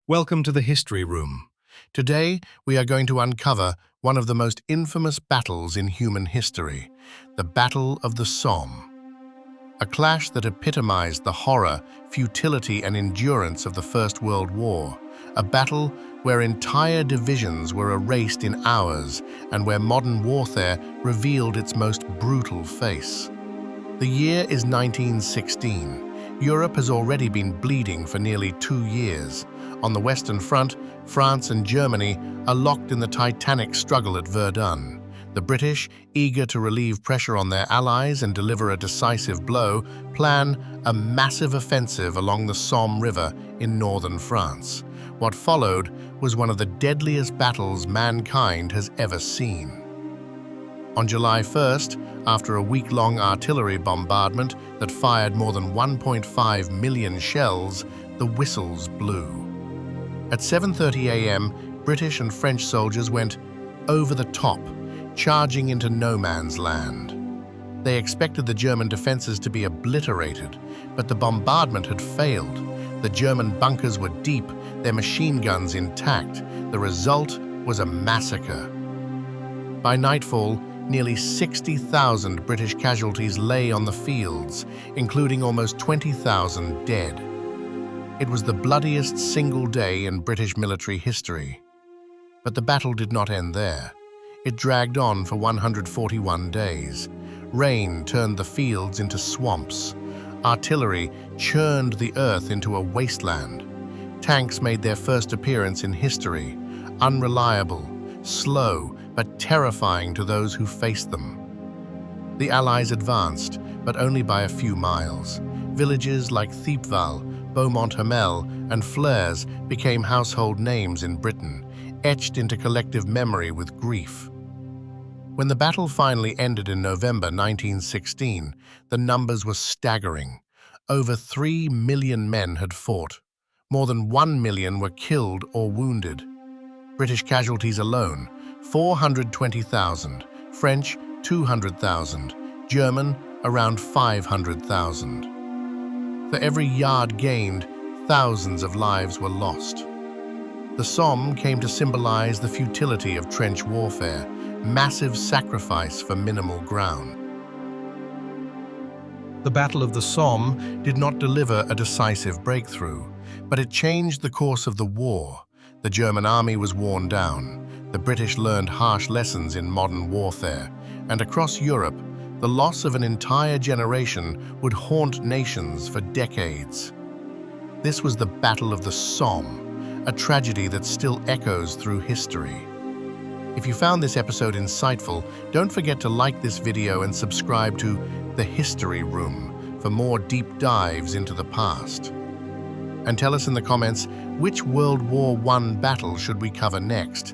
Welcome to the History Room. Today, we are going to uncover one of the most infamous battles in human history, the Battle of the Somme. A clash that epitomized the horror, futility, and endurance of the First World War, a battle where entire divisions were erased in hours and where modern warfare revealed its most brutal face. The year is 1916. Europe has already been bleeding for nearly 2 years. On the Western Front, France and Germany are locked in the titanic struggle at Verdun. The British, eager to relieve pressure on their allies and deliver a decisive blow, plan a massive offensive along the Somme River in northern France. What followed was one of the deadliest battles mankind has ever seen. On July 1st, after a week-long artillery bombardment that fired more than 1.5 million shells, the whistles blew. At 7:30 a.m., British and French soldiers went over the top, charging into no man's land. They expected the German defenses to be obliterated, but the bombardment had failed. The German bunkers were deep, their machine guns intact. The result was a massacre. By nightfall, nearly 60,000 British casualties lay on the fields, including almost 20,000 dead. It was the bloodiest single day in British military history. But the battle did not end there. It dragged on for 141 days. Rain turned the fields into swamps. Artillery churned the earth into a wasteland. Tanks made their first appearance in history, unreliable, slow, but terrifying to those who faced them. The Allies advanced, but only by a few miles. Villages like Thiepval, Beaumont-Hamel, and Flers became household names in Britain, etched into collective memory with grief. When the battle finally ended in November 1916, the numbers were staggering. Over 3 million men had fought. More than 1 million were killed or wounded. British casualties alone, 420,000, French, 200,000, German, around 500,000. For every yard gained, thousands of lives were lost. The Somme came to symbolize the futility of trench warfare, massive sacrifice for minimal ground. The Battle of the Somme did not deliver a decisive breakthrough, but it changed the course of the war. The German army was worn down. The British learned harsh lessons in modern warfare, and across Europe, the loss of an entire generation would haunt nations for decades. This was the Battle of the Somme, a tragedy that still echoes through history. If you found this episode insightful, don't forget to like this video and subscribe to The History Room for more deep dives into the past. And tell us in the comments, which World War I battle should we cover next?